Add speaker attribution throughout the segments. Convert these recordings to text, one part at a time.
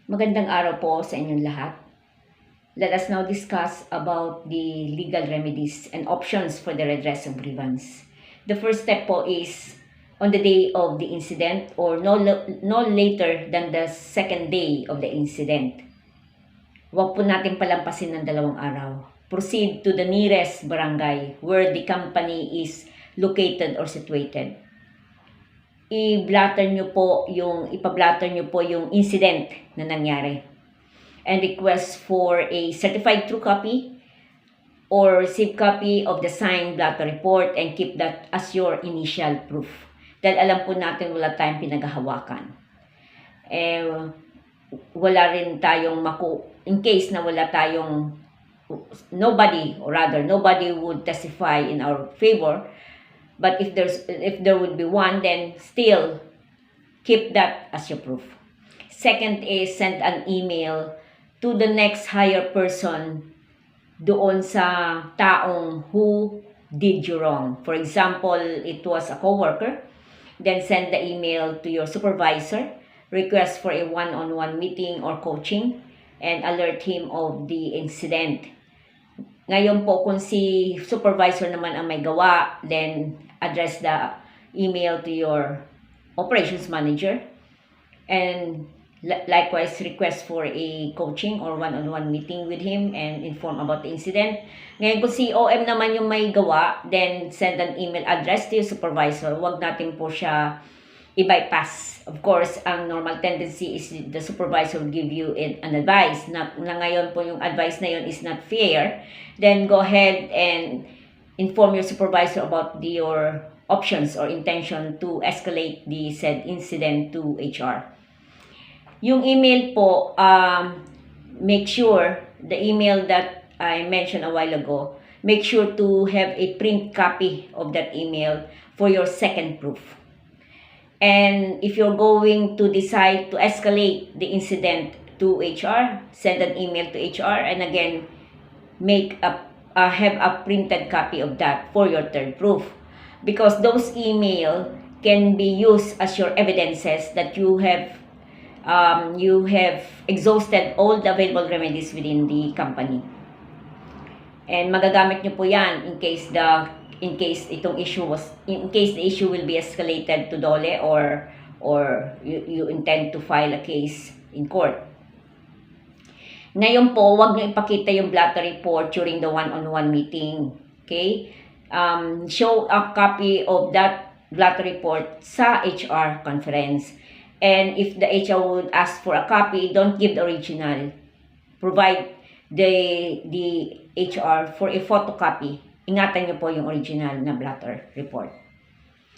Speaker 1: Magandang araw po sa inyong lahat. Let us now discuss about the legal remedies and options for the redress of grievance. The first step po is on the day of the incident or no later than the second day of the incident. Huwag po natin palampasin ng 2 araw. Proceed to the nearest barangay where the company is located or situated. Ipablatter nyo po yung incident na nangyari and request for a certified true copy or received copy of the signed blatter report and keep that as your initial proof. Dahil alam po natin wala tayong pinaghahawakan. Wala rin tayong in case na wala tayong nobody would testify in our favor. But if there would be one, then still keep that as your proof. Second is send an email to the next higher person doon sa taong who did you wrong. For example, it was a coworker. Then send the email to your supervisor, request for a one-on-one meeting or coaching, and alert him of the incident. Ngayon po, kung si supervisor naman ang may gawa, then address the email to your operations manager and likewise request for a coaching or one-on-one meeting with him and inform about the incident. Ngayon, kung si OM naman yung may gawa, then send an email address to your supervisor. Huwag natin po siya i-bypass. Of course, ang normal tendency is the supervisor will give you an advice. Na ngayon po yung advice na yun is not fair, then go ahead and inform your supervisor about your options or intention to escalate the said incident to HR. Yung email po, make sure the email that I mentioned a while ago, make sure to have a print copy of that email for your second proof. And if you're going to decide to escalate the incident to HR, send an email to HR and again have a printed copy of that for your third proof, because those email can be used as your evidences that you have exhausted all the available remedies within the company. And magagamit nyo po yan in case the issue will be escalated to DOLE or you intend to file a case in court. Ngayon po, wag nyo ipakita yung blatter report during the one-on-one meeting. Okay? Show a copy of that blatter report sa HR conference. And if the HR would ask for a copy, don't give the original. Provide the HR for a photocopy. Ingatan nyo po yung original na blatter report.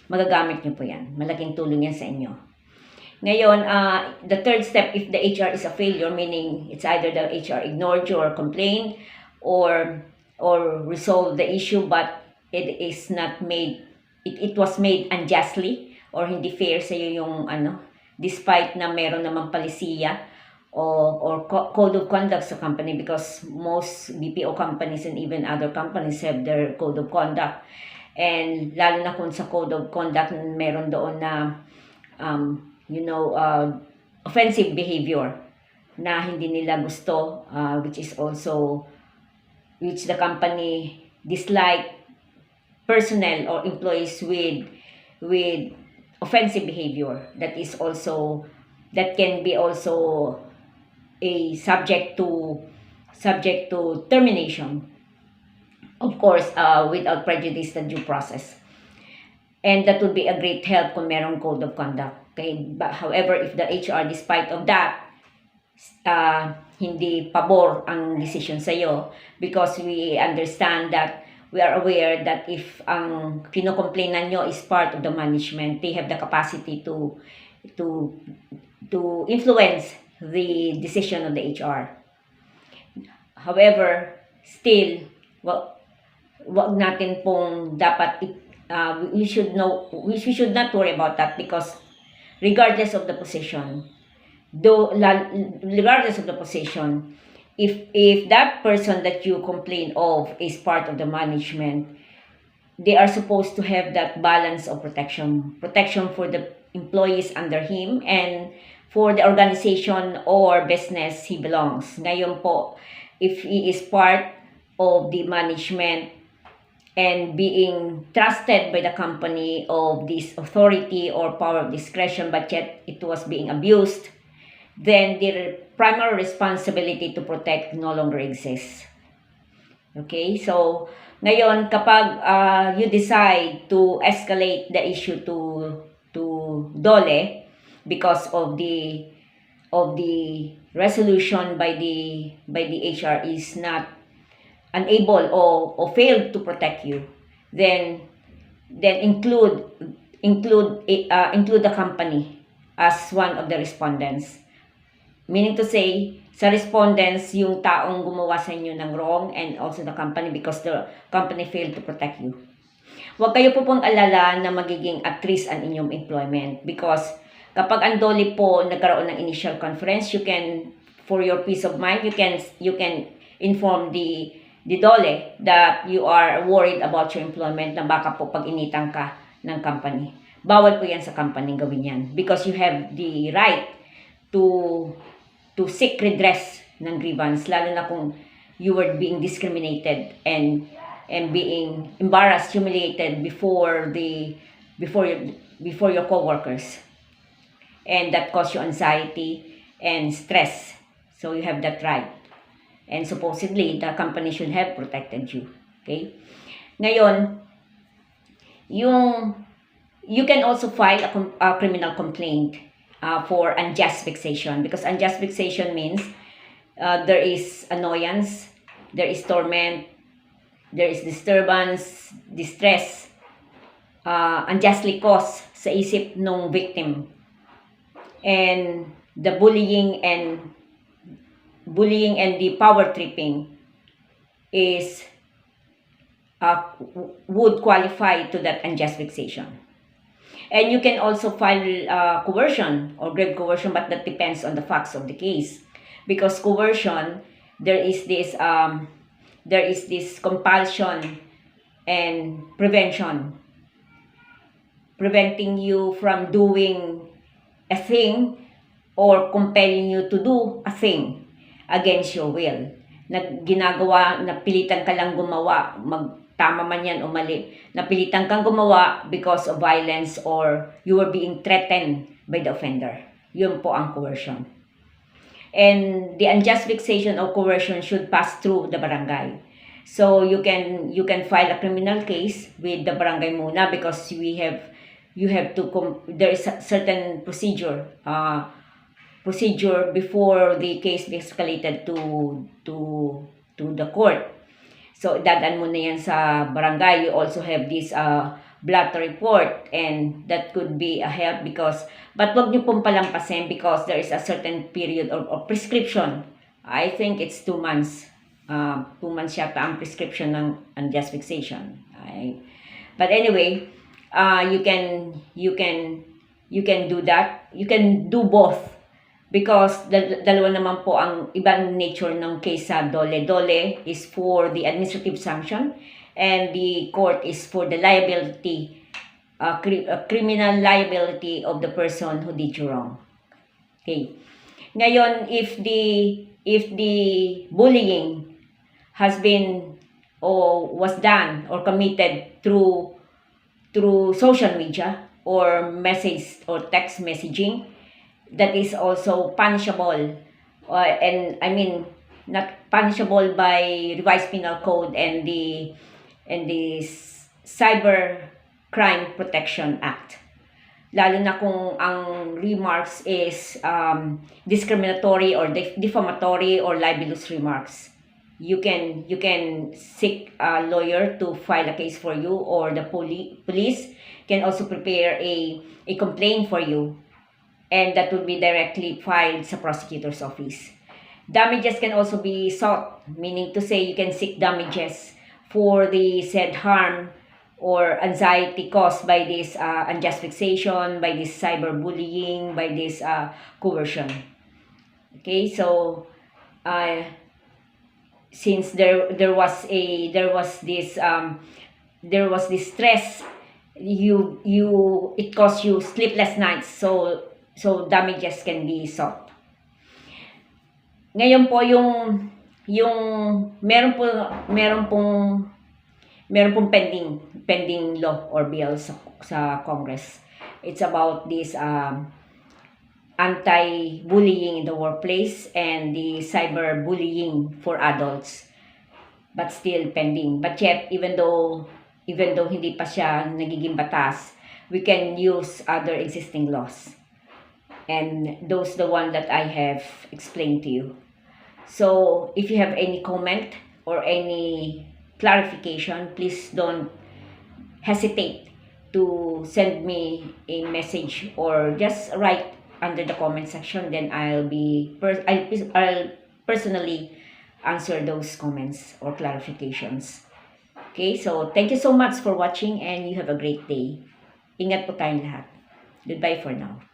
Speaker 1: Magagamit nyo po yan. Malaking tulong yan sa inyo. Ngayon, the third step, if the HR is a failure, meaning it's either the HR ignored you or complained or resolved the issue but it was made unjustly or hindi fair sa iyo yung despite na meron namang palisiya or code of conduct sa company, because most BPO companies and even other companies have their code of conduct. And lalo na kung sa code of conduct meron doon na offensive behavior na hindi nila gusto, which the company dislike personnel or employees with offensive behavior. That can be also a subject to termination, of course, without prejudice to due process. And that would be a great help kung merong code of conduct. Okay? But however, if the HR, despite of that, hindi pabor ang decision sa'yo, because we understand that we are aware that if ang kinocomplainan nyo is part of the management, they have the capacity to influence the decision of the HR. However, still, wag natin pong dapat we should not worry about that, because regardless of the position, if that person that you complain of is part of the management, they are supposed to have that balance of protection for the employees under him and for the organization or business he belongs. Ngayon po, if he is part of the management and being trusted by the company of this authority or power of discretion, but yet it was being abused, then the primary responsibility to protect no longer exists. Okay, so ngayon kapag you decide to escalate the issue to DOLE because of the resolution by the HR is not unable or failed to protect you, then include the company as one of the respondents. Meaning to say, sa respondents, yung taong gumawa sa inyo ng wrong and also the company because the company failed to protect you. Huwag kayo po pong alala na magiging at risk ang inyong employment because kapag ang DOLE po nagkaroon ng initial conference, you can, for your peace of mind, you can inform the DOLE that you are worried about your employment na baka po pag-initan ka ng company. Bawal po yan sa company gawin yan because you have the right to seek redress ng grievance, lalo na kung you were being discriminated and being embarrassed, humiliated before your coworkers, and that caused you anxiety and stress. So you have that right, and supposedly the company should have protected you. Okay, ngayon you can also file a criminal complaint for unjust vexation, because unjust vexation means there is annoyance, there is torment, there is disturbance, distress, unjustly caused sa isip ng victim, and the bullying and the power tripping is would qualify to that unjust vexation. And you can also file coercion or grave coercion, but that depends on the facts of the case. Because coercion, there is this compulsion and prevention, preventing you from doing a thing or compelling you to do a thing against your will. Napilitan ka lang gumawa, tama man yan o mali, napilitan kang gumawa because of violence or you were being threatened by the offender. Yun po ang coercion. And the unjust vexation or coercion should pass through the barangay. So you can file a criminal case with the barangay muna because there is a certain procedure before the case be escalated to the court. So, dadaan mo na yan sa barangay. You also have this blood report, and that could be a help but wag niyo pong palampasin because there is a certain period of prescription. I think it's 2 months. 2 months yata ang prescription ng unjust vexation. But anyway, you can do that. You can do both. Because dalawa naman po ang ibang nature ng case sa DOLE. DOLE is for the administrative sanction and the court is for the liability, criminal liability of the person who did you wrong. Okay. Ngayon, if the bullying has been or was done or committed through social media or message or text messaging, that is also punishable, and I mean not punishable by revised penal code and the Cyber Crime Protection Act. Lalo na kung ang remarks is discriminatory or defamatory or libelous remarks. You can seek a lawyer to file a case for you, or the police can also prepare a complaint for you. And that will be directly filed sa prosecutor's office. Damages can also be sought, meaning to say you can seek damages for the said harm or anxiety caused by this unjust vexation, by this cyberbullying, by this coercion. Okay, so since there was this stress, it caused you sleepless nights. So So damages can be sought. Ngayon po yung meron pong pending law or bill sa Congress. It's about this anti-bullying in the workplace and the cyberbullying for adults, but still pending. But yet, even though hindi pa siya nagiging batas, we can use other existing laws, and those the one that I have explained to you. So if you have any comment or any clarification, please don't hesitate to send me a message or just write under the comment section. Then I'll personally answer those comments or clarifications. Okay, so thank you so much for watching and you have a great day. Ingat po tayong lahat. Goodbye for now.